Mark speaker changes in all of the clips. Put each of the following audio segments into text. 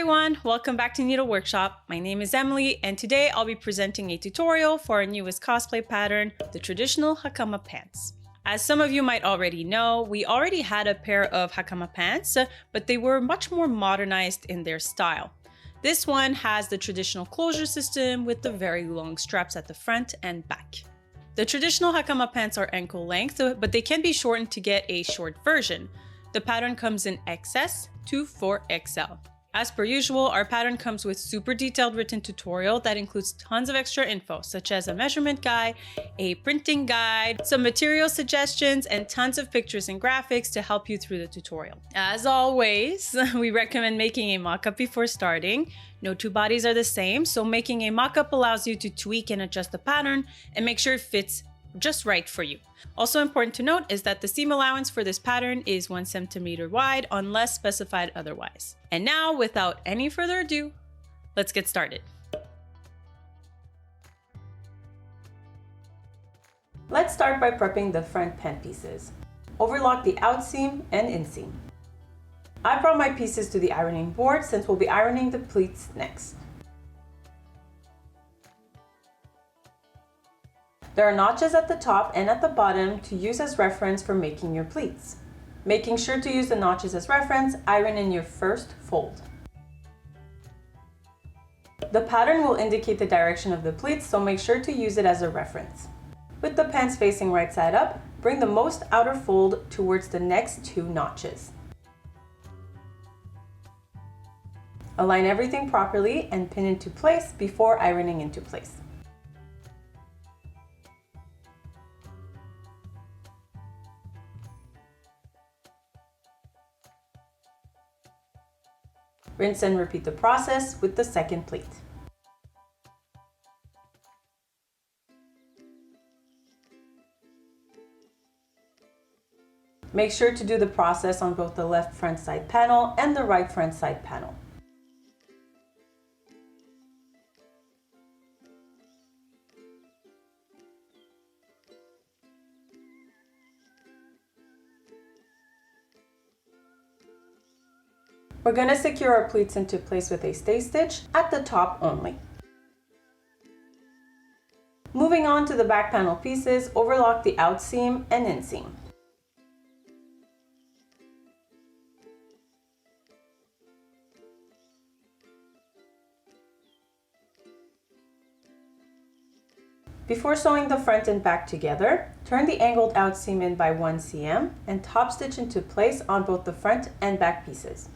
Speaker 1: everyone, welcome back to Needle Workshop. My name is Emily and today I'll be presenting a tutorial for our newest cosplay pattern, the traditional Hakama Pants. As some of you might already know, we already had a pair of Hakama Pants, but they were much more modernized in their style. This one has the traditional closure system with the very long straps at the front and back. The traditional Hakama Pants are ankle length, but they can be shortened to get a short version. The pattern comes in XS to 4XL. As per usual, our pattern comes with super detailed written tutorial that includes tons of extra info, such as a measurement guide, a printing guide, some material suggestions, and tons of pictures and graphics to help you through the tutorial. As always, we recommend making a mock-up before starting. No two bodies are the same, so making a mock-up allows you to tweak and adjust the pattern and make sure it fits just right for you. Also important to note is that the seam allowance for this pattern is 1 centimeter wide unless specified otherwise. And now, without any further ado, let's get started. Let's start by prepping the front pant pieces. Overlock the outseam and inseam. I brought my pieces to the ironing board since we'll be ironing the pleats next. There are notches at the top and at the bottom to use as reference for making your pleats. Making sure to use the notches as reference, iron in your first fold. The pattern will indicate the direction of the pleats, so make sure to use it as a reference. With the pants facing right side up, bring the most outer fold towards the next 2 notches. Align everything properly and pin into place before ironing into place. Rinse and repeat the process with the second pleat. Make sure to do the process on both the left front side panel and the right front side panel. We're going to secure our pleats into place with a stay stitch at the top only. Moving on to the back panel pieces, overlock the outseam and inseam. Before sewing the front and back together, turn the angled outseam in by 1 cm and top stitch into place on both the front and back pieces.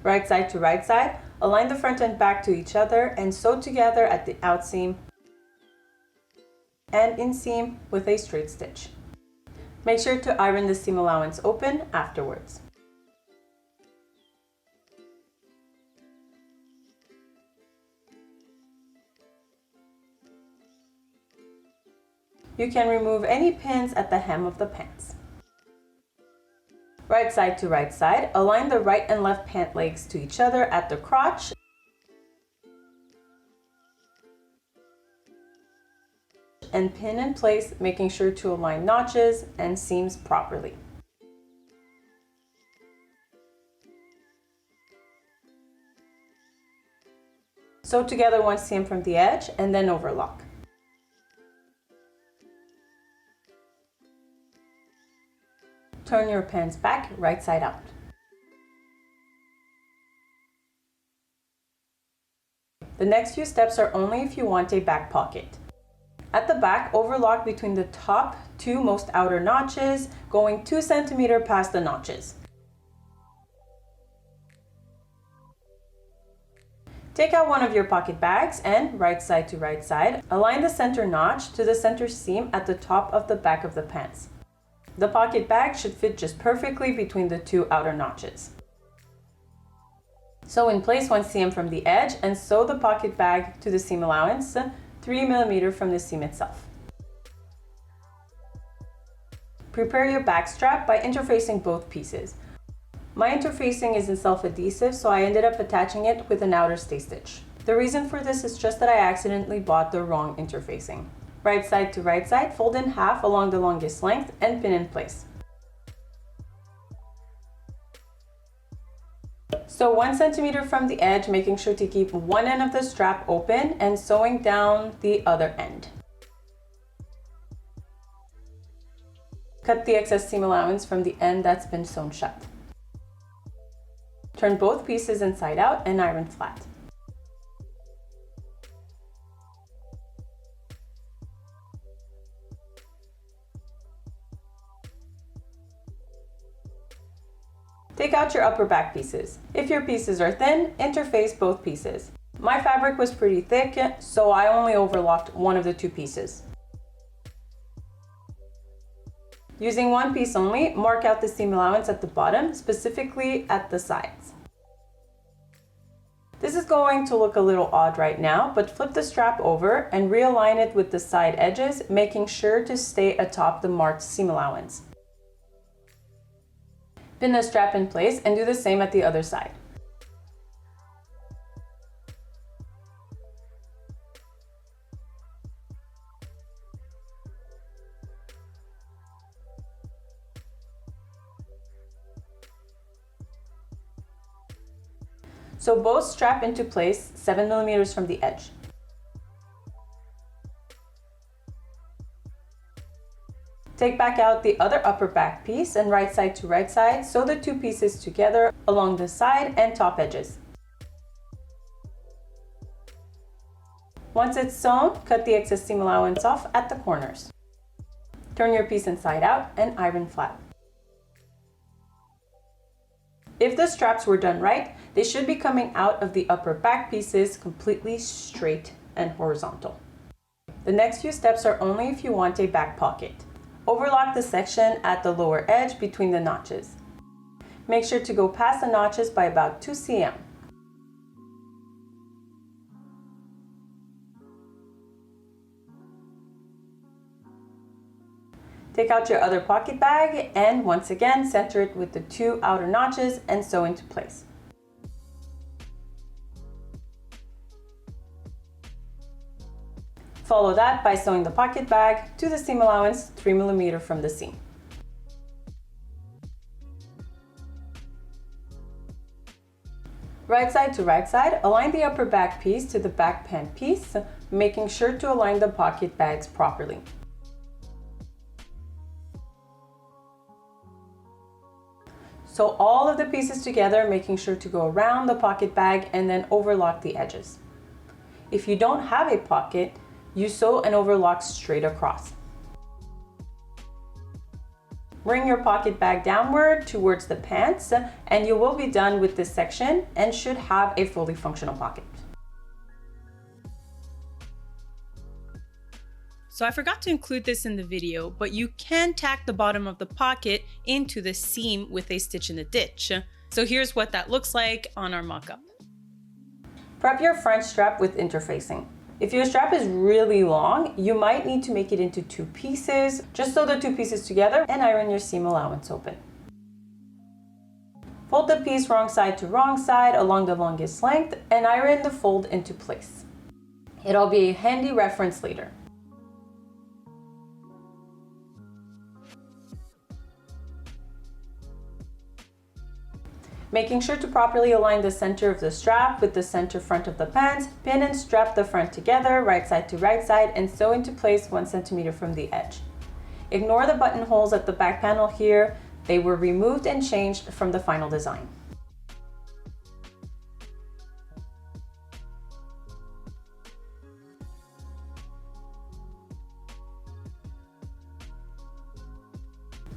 Speaker 1: Right side to right side, align the front and back to each other and sew together at the outseam and inseam with a straight stitch. Make sure to iron the seam allowance open afterwards. You can remove any pins at the hem of the pants. Right side to right side, align the right and left pant legs to each other at the crotch and pin in place, making sure to align notches and seams properly. Sew together 1 seam from the edge and then overlock. Turn your pants back right side out. The next few steps are only if you want a back pocket. At the back, overlock between the top 2 most outer notches, going 2 cm past the notches. Take out one of your pocket bags and, right side to right side, align the center notch to the center seam at the top of the back of the pants. The pocket bag should fit just perfectly between the 2 outer notches. Sew in place 1 cm from the edge and sew the pocket bag to the seam allowance 3 mm from the seam itself. Prepare your back strap by interfacing both pieces. My interfacing is in self-adhesive, so I ended up attaching it with an outer stay stitch. The reason for this is just that I accidentally bought the wrong interfacing. Right side to right side, fold in half along the longest length and pin in place. Sew 1 centimeter from the edge, making sure to keep one end of the strap open and sewing down the other end. Cut the excess seam allowance from the end that's been sewn shut. Turn both pieces inside out and iron flat. Take out your upper back pieces. If your pieces are thin, interface both pieces. My fabric was pretty thick, so I only overlocked one of the two pieces. Using one piece only, mark out the seam allowance at the bottom, specifically at the sides. This is going to look a little odd right now, but flip the strap over and realign it with the side edges, making sure to stay atop the marked seam allowance. Pin the strap in place and do the same at the other side. So both strap into place 7 millimeters from the edge. Take back out the other upper back piece and right side to right side, sew the two pieces together along the side and top edges. Once it's sewn, cut the excess seam allowance off at the corners. Turn your piece inside out and iron flat. If the straps were done right, they should be coming out of the upper back pieces completely straight and horizontal. The next few steps are only if you want a back pocket. Overlock the section at the lower edge between the notches. Make sure to go past the notches by about 2 cm. Take out your other pocket bag and once again center it with the two outer notches and sew into place. Follow that by sewing the pocket bag to the seam allowance 3 millimeters from the seam. Right side to right side, align the upper back piece to the back pant piece, making sure to align the pocket bags properly. Sew all of the pieces together, making sure to go around the pocket bag and then overlock the edges. If you don't have a pocket, you sew and overlock straight across. Bring your pocket bag downward towards the pants and you will be done with this section and should have a fully functional pocket.
Speaker 2: So I forgot to include this in the video, but you can tack the bottom of the pocket into the seam with a stitch in the ditch. So here's what that looks like on our mock-up.
Speaker 1: Prep your front strap with interfacing. If your strap is really long, you might need to make it into two pieces. Just sew the two pieces together and iron your seam allowance open. Fold the piece wrong side to wrong side along the longest length and iron the fold into place. It'll be a handy reference later. Making sure to properly align the center of the strap with the center front of the pants, pin and strap the front together, right side to right side, and sew into place 1 centimeter from the edge. Ignore the buttonholes at the back panel here. They were removed and changed from the final design.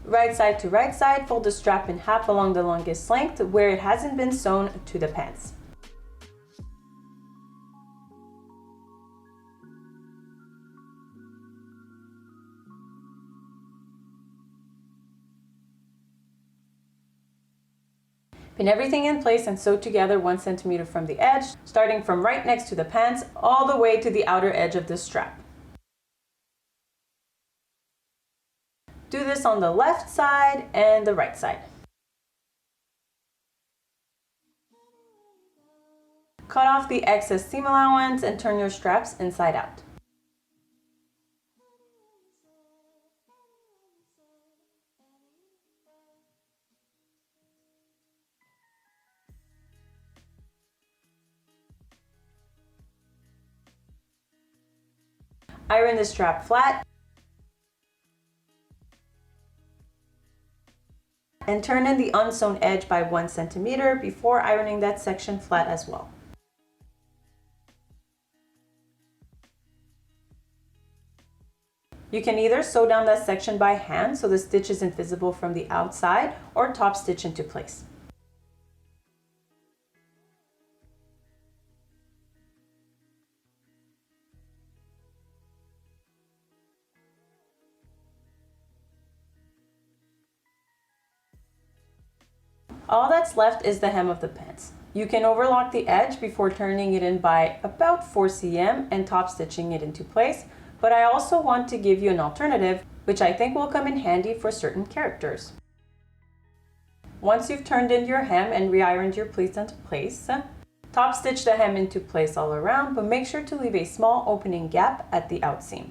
Speaker 1: Right side to right side, fold the strap in half along the longest length where it hasn't been sewn to the pants. Pin everything in place and sew together 1 centimeter from the edge, starting from right next to the pants all the way to the outer edge of the strap. Do this on the left side and the right side. Cut off the excess seam allowance and turn your straps inside out. Iron the strap flat and turn in the unsewn edge by 1 centimeter before ironing that section flat as well. You can either sew down that section by hand so the stitch isn't visible from the outside, or top stitch into place. All that's left is the hem of the pants. You can overlock the edge before turning it in by about 4 cm and top stitching it into place, but I also want to give you an alternative, which I think will come in handy for certain characters. Once you've turned in your hem and re-ironed your pleats into place, top stitch the hem into place all around, but make sure to leave a small opening gap at the outseam.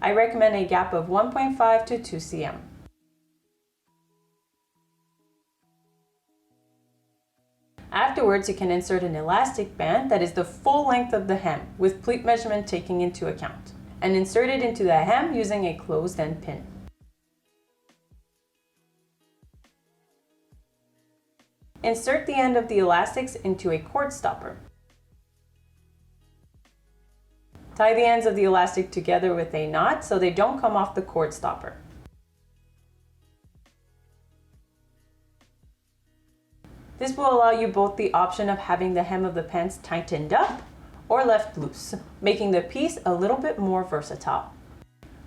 Speaker 1: I recommend a gap of 1.5 to 2 cm. Afterwards, you can insert an elastic band that is the full length of the hem, with pleat measurement taken into account, and insert it into the hem using a closed-end pin. Insert the end of the elastics into a cord stopper. Tie the ends of the elastic together with a knot so they don't come off the cord stopper. This will allow you both the option of having the hem of the pants tightened up or left loose, making the piece a little bit more versatile.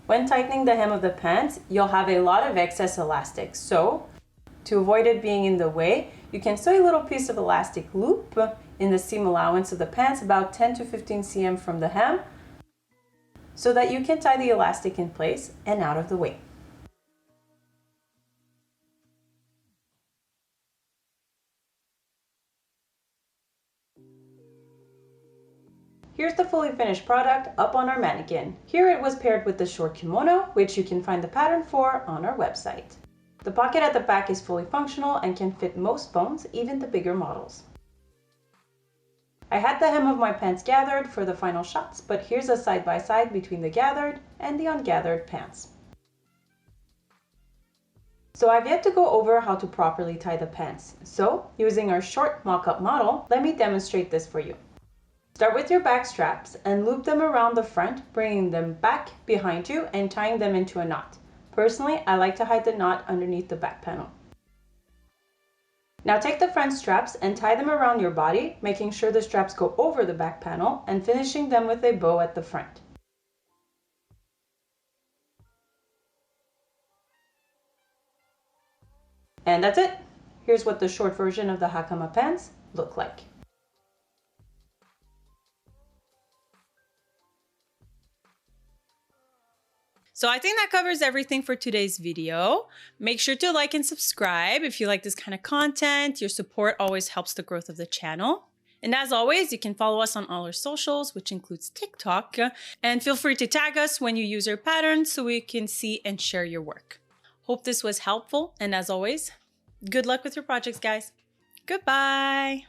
Speaker 1: When tightening the hem of the pants, you'll have a lot of excess elastic, so to avoid it being in the way, you can sew a little piece of elastic loop in the seam allowance of the pants about 10 to 15 cm from the hem, so that you can tie the elastic in place and out of the way. Here's the fully finished product up on our mannequin. Here it was paired with the short kimono, which you can find the pattern for on our website. The pocket at the back is fully functional and can fit most bones, even the bigger models. I had the hem of my pants gathered for the final shots, but here's a side-by-side between the gathered and the ungathered pants. So I've yet to go over how to properly tie the pants. So, using our short mock-up model, let me demonstrate this for you. Start with your back straps and loop them around the front, bringing them back behind you and tying them into a knot. Personally, I like to hide the knot underneath the back panel. Now take the front straps and tie them around your body, making sure the straps go over the back panel and finishing them with a bow at the front. And that's it. Here's what the short version of the Hakama pants look like.
Speaker 2: So I think that covers everything for today's video. Make sure to like and subscribe if you like this kind of content. Your support always helps the growth of the channel. And as always, you can follow us on all our socials, which includes TikTok. And feel free to tag us when you use our patterns so we can see and share your work. Hope this was helpful. And as always, good luck with your projects, guys. Goodbye.